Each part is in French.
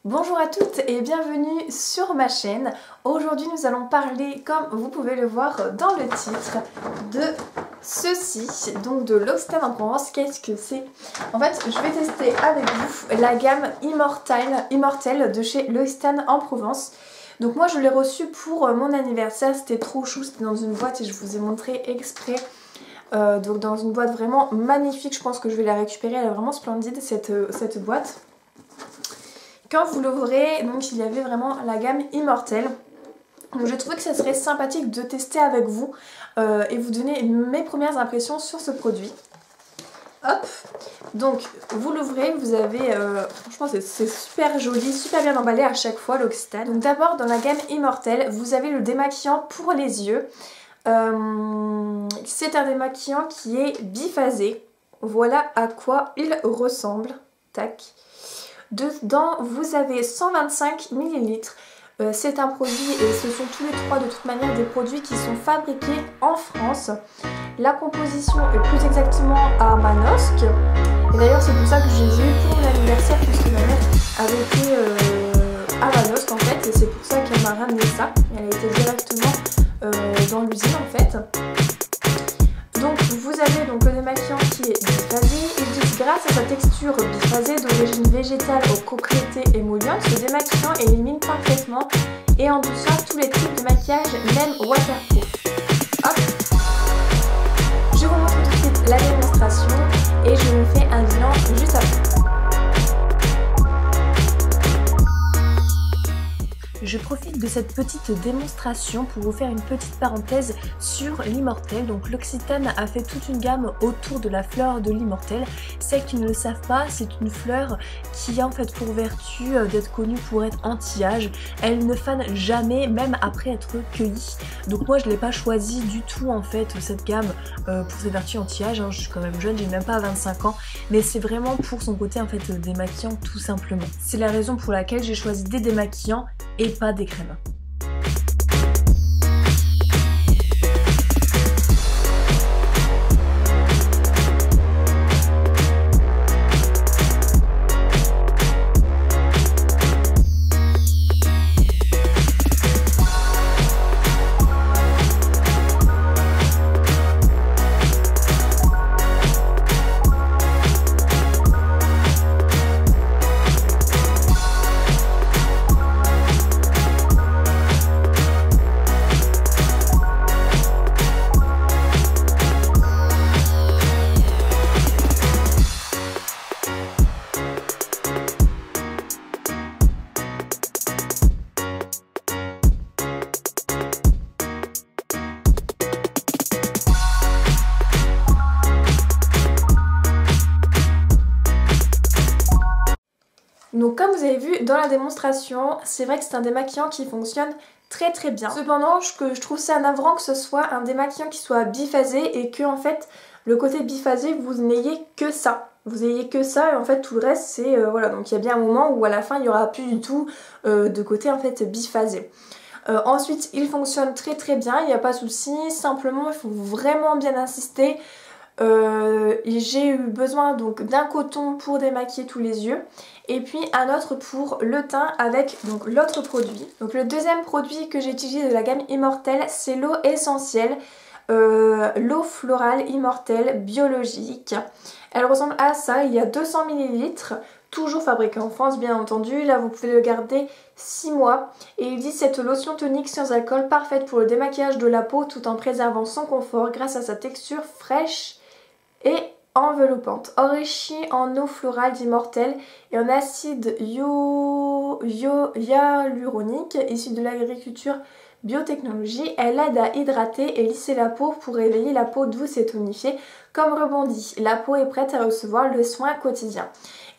Bonjour à toutes et bienvenue sur ma chaîne. Aujourd'hui nous allons parler, comme vous pouvez le voir dans le titre, de ceci, donc de L'Occitane en Provence. Qu'est-ce que c'est? En fait je vais tester avec vous la gamme Immortelle de chez L'Occitane en Provence. Donc moi je l'ai reçu pour mon anniversaire, c'était trop chou, c'était dans une boîte et je vous ai montré exprès. Donc dans une boîte vraiment magnifique, je pense que je vais la récupérer, elle est vraiment splendide cette boîte. Quand vous l'ouvrez, donc il y avait vraiment la gamme Immortelle. Donc j'ai trouvé que ça serait sympathique de tester avec vous et vous donner mes premières impressions sur ce produit. Hop, donc vous l'ouvrez, vous avez, franchement c'est super joli, super bien emballé à chaque fois l'Occitane. Donc d'abord dans la gamme Immortelle, vous avez le démaquillant pour les yeux. C'est un démaquillant qui est biphasé. Voilà à quoi il ressemble. Tac. Dedans vous avez 125 ml. C'est un produit et ce sont tous les trois de toute manière des produits qui sont fabriqués en France. La composition est plus exactement à Manosque. Et d'ailleurs c'est pour ça que je les ai eu pour mon anniversaire puisque ma mère avait été à Manosque en fait. Et c'est pour ça qu'elle m'a ramené ça. Elle a été directement dans l'usine en fait. Donc vous avez donc le démaquillant qui est biphasé. Ils disent grâce à sa texture biphasée d'origine végétale aux propriétés émollientes, ce démaquillant élimine parfaitement et en douceur tous les types de maquillage, même waterproof. Hop. Je vous montre tout de suite la démonstration et je vous fais un bilan juste après. Je profite de cette petite démonstration pour vous faire une petite parenthèse sur l'Immortelle. Donc l'Occitane a fait toute une gamme autour de la fleur de l'Immortelle. Celles qui ne le savent pas, c'est une fleur qui a en fait pour vertu d'être connue pour être anti-âge. Elle ne fane jamais, même après être cueillie. Donc moi je ne l'ai pas choisie du tout en fait cette gamme pour ses vertus anti-âge. Hein. Je suis quand même jeune, j'ai même pas 25 ans. Mais c'est vraiment pour son côté en fait démaquillant tout simplement. C'est la raison pour laquelle j'ai choisi des démaquillants et pas des crèmes. Donc comme vous avez vu dans la démonstration, c'est vrai que c'est un démaquillant qui fonctionne très bien. Cependant, je trouve ça navrant que ce soit un démaquillant qui soit biphasé et que en fait le côté biphasé vous n'ayez que ça. Vous ayez que ça et en fait tout le reste c'est voilà, donc il y a bien un moment où à la fin il n'y aura plus du tout de côté en fait biphasé. Ensuite il fonctionne très bien, il n'y a pas de souci, simplement il faut vraiment bien insister. J'ai eu besoin donc d'un coton pour démaquiller tous les yeux et puis un autre pour le teint avec donc l'autre produit. Donc le deuxième produit que j'ai utilisé de la gamme Immortelle, c'est l'eau essentielle, l'eau florale Immortelle biologique. Elle ressemble à ça, il y a 200 ml, toujours fabriqué en France bien entendu. Là vous pouvez le garder 6 mois et il dit cette lotion tonique sans alcool parfaite pour le démaquillage de la peau tout en préservant son confort grâce à sa texture fraîche et enveloppante, enrichie en eau florale d'Immortelle et en acide hyaluronique issu de l'agriculture biotechnologie. Elle aide à hydrater et lisser la peau pour réveiller la peau douce et tonifiée. Comme rebondi, la peau est prête à recevoir le soin quotidien.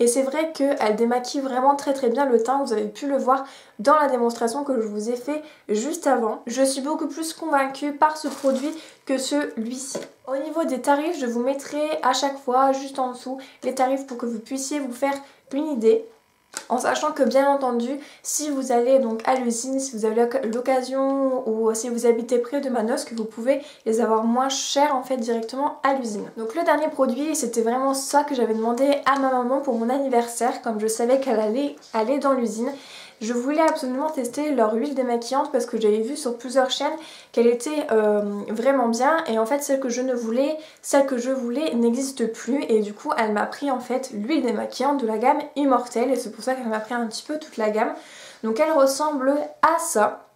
Et c'est vrai qu'elle démaquille vraiment très bien le teint, vous avez pu le voir dans la démonstration que je vous ai fait juste avant. Je suis beaucoup plus convaincue par ce produit que celui-ci. Au niveau des tarifs, je vous mettrai à chaque fois juste en dessous les tarifs pour que vous puissiez vous faire une idée. En sachant que bien entendu, si vous allez donc à l'usine, si vous avez l'occasion ou si vous habitez près de Manosque, vous pouvez les avoir moins chers en fait directement à l'usine. Donc le dernier produit, c'était vraiment ça que j'avais demandé à ma maman pour mon anniversaire, comme je savais qu'elle allait aller dans l'usine. Je voulais absolument tester leur huile démaquillante parce que j'avais vu sur plusieurs chaînes qu'elle était vraiment bien, et en fait celle que je voulais n'existe plus, et du coup elle m'a pris en fait l'huile démaquillante de la gamme Immortelle, et c'est pour ça qu'elle m'a pris un petit peu toute la gamme. Donc elle ressemble à ça.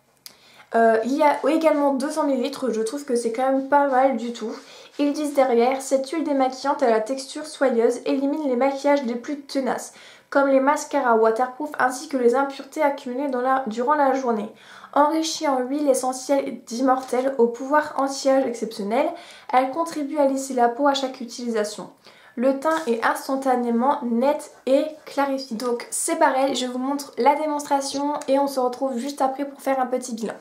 Il y a également 200 ml, je trouve que c'est quand même pas mal du tout. Ils disent derrière, cette huile démaquillante à la texture soyeuse élimine les maquillages les plus tenaces, comme les mascaras waterproof ainsi que les impuretés accumulées durant la journée. Enrichie en huile essentielle d'Immortelle au pouvoir anti-âge exceptionnel, elle contribue à lisser la peau à chaque utilisation. Le teint est instantanément net et clarifié. Donc c'est pareil, je vous montre la démonstration et on se retrouve juste après pour faire un petit bilan.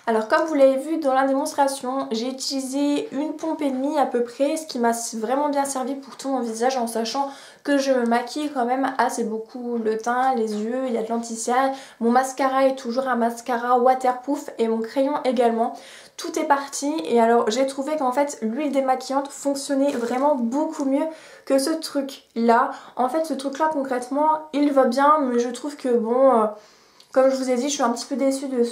Alors comme vous l'avez vu dans la démonstration, j'ai utilisé une pompe et demie à peu près, ce qui m'a vraiment bien servi pour tout mon visage, en sachant que je me maquille quand même assez beaucoup le teint, les yeux, il y a de l'anti-cerne. Mon mascara est toujours un mascara waterproof et mon crayon également. Tout est parti, et alors j'ai trouvé qu'en fait l'huile démaquillante fonctionnait vraiment beaucoup mieux que ce truc là. En fait ce truc là concrètement il va bien, mais je trouve que bon... Comme je vous ai dit, je suis un petit peu déçue de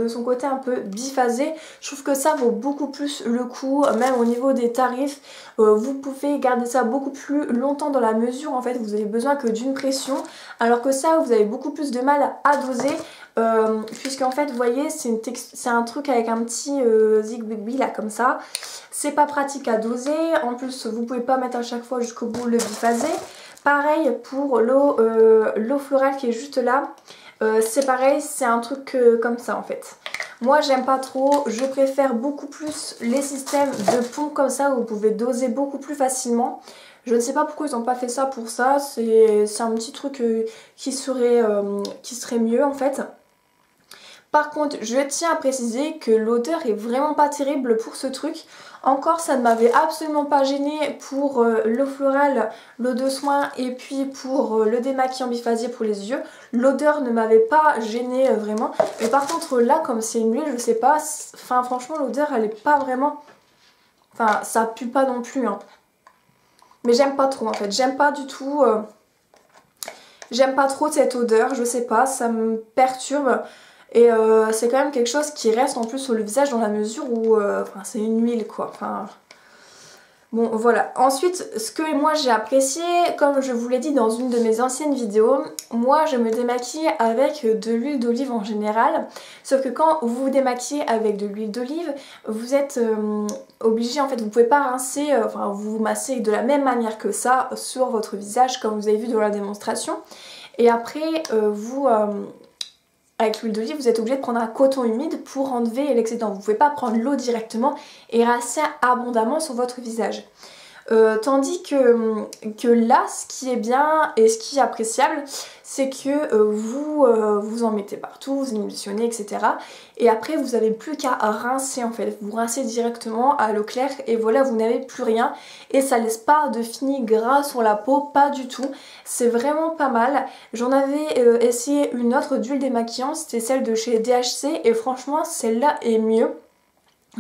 son côté un peu biphasé. Je trouve que ça vaut beaucoup plus le coup, même au niveau des tarifs. Vous pouvez garder ça beaucoup plus longtemps dans la mesure, en fait, vous avez besoin que d'une pression. Alors que ça, vous avez beaucoup plus de mal à doser. Puisqu'en fait, vous voyez, c'est un truc avec un petit zigzag là, comme ça. C'est pas pratique à doser. En plus, vous pouvez pas mettre à chaque fois jusqu'au bout le biphasé. Pareil pour l'eau florale qui est juste là. C'est pareil, c'est un truc comme ça en fait. Moi j'aime pas trop, je préfère beaucoup plus les systèmes de pompe comme ça où vous pouvez doser beaucoup plus facilement. Je ne sais pas pourquoi ils n'ont pas fait ça pour ça, c'est un petit truc qui serait mieux en fait. Par contre, je tiens à préciser que l'odeur est vraiment pas terrible pour ce truc. Encore, ça ne m'avait absolument pas gêné pour l'eau florale, l'eau de soin et puis pour le démaquillant biphasier pour les yeux. L'odeur ne m'avait pas gêné vraiment. Mais par contre là, comme c'est une huile, je sais pas, enfin franchement l'odeur elle est pas vraiment... Enfin ça pue pas non plus hein. Mais j'aime pas trop en fait, j'aime pas du tout... J'aime pas trop cette odeur, je sais pas, ça me perturbe. Et c'est quand même quelque chose qui reste en plus sur le visage dans la mesure où c'est une huile quoi. Enfin, bon voilà. Ensuite, ce que moi j'ai apprécié, comme je vous l'ai dit dans une de mes anciennes vidéos, moi je me démaquille avec de l'huile d'olive en général. Sauf que quand vous vous démaquillez avec de l'huile d'olive, vous êtes obligé en fait, vous pouvez pas rincer, vous vous massez de la même manière que ça sur votre visage comme vous avez vu dans la démonstration. Et après avec l'huile d'olive, vous êtes obligé de prendre un coton humide pour enlever l'excédent. Vous ne pouvez pas prendre l'eau directement et rincer abondamment sur votre visage. Tandis que là, ce qui est bien et ce qui est appréciable, c'est que vous en mettez partout, vous émulsionnez, etc. Et après, vous n'avez plus qu'à rincer en fait. Vous rincez directement à l'eau claire et voilà, vous n'avez plus rien. Et ça laisse pas de fini gras sur la peau, pas du tout. C'est vraiment pas mal. J'en avais essayé une autre d'huile démaquillante, c'était celle de chez DHC et franchement, celle-là est mieux.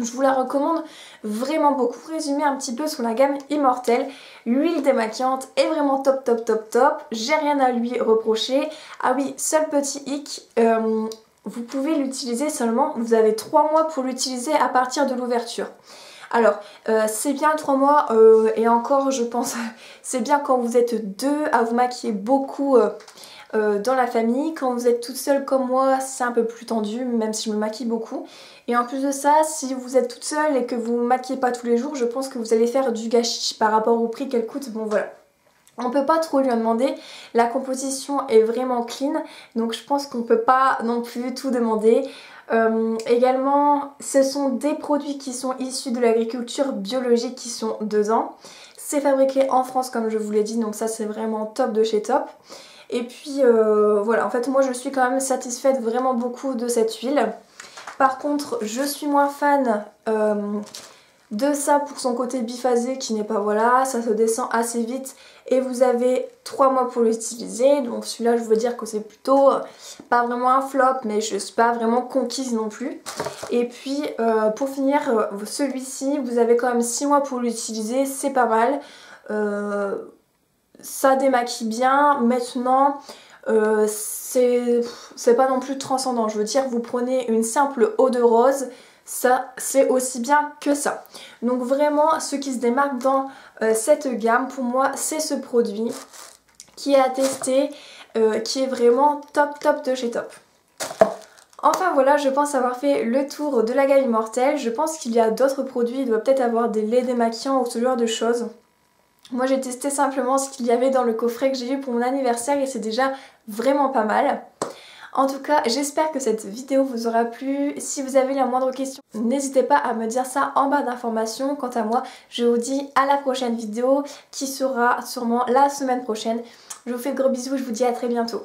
Je vous la recommande vraiment beaucoup. Résumer un petit peu sur la gamme Immortelle, l'huile démaquillante est vraiment top top top top. J'ai rien à lui reprocher. Ah oui, seul petit hic, vous pouvez l'utiliser seulement, vous avez 3 mois pour l'utiliser à partir de l'ouverture. Alors, c'est bien 3 mois et encore je pense, c'est bien quand vous êtes 2 à vous maquiller beaucoup dans la famille. Quand vous êtes toute seule comme moi, c'est un peu plus tendu, même si je me maquille beaucoup. Et en plus de ça, si vous êtes toute seule et que vous ne maquillez pas tous les jours, je pense que vous allez faire du gâchis par rapport au prix qu'elle coûte. Bon voilà. On peut pas trop lui en demander, la composition est vraiment clean, donc je pense qu'on peut pas non plus tout demander. Également, ce sont des produits qui sont issus de l'agriculture biologique qui sont dedans. C'est fabriqué en France comme je vous l'ai dit, donc ça c'est vraiment top de chez top. Et puis voilà, en fait moi je suis quand même satisfaite vraiment beaucoup de cette huile. Par contre, je suis moins fan de ça pour son côté biphasé qui n'est pas, voilà, ça se descend assez vite et vous avez 3 mois pour l'utiliser. Donc celui-là je veux dire que c'est plutôt pas vraiment un flop, mais je suis pas vraiment conquise non plus. Et puis pour finir, celui-ci vous avez quand même 6 mois pour l'utiliser, c'est pas mal. Ça démaquille bien. Maintenant c'est pas non plus transcendant, je veux dire vous prenez une simple eau de rose, ça c'est aussi bien que ça. Donc vraiment ce qui se démarque dans cette gamme pour moi c'est ce produit qui est à tester, qui est vraiment top de chez top. Enfin voilà, je pense avoir fait le tour de la gamme Immortelle. Je pense qu'il y a d'autres produits, il doit peut-être avoir des laits démaquillants ou ce genre de choses. Moi j'ai testé simplement ce qu'il y avait dans le coffret que j'ai eu pour mon anniversaire et c'est déjà vraiment pas mal. En tout cas, j'espère que cette vidéo vous aura plu. Si vous avez la moindre question, n'hésitez pas à me dire ça en barre d'informations. Quant à moi, je vous dis à la prochaine vidéo qui sera sûrement la semaine prochaine. Je vous fais de gros bisous, je vous dis à très bientôt.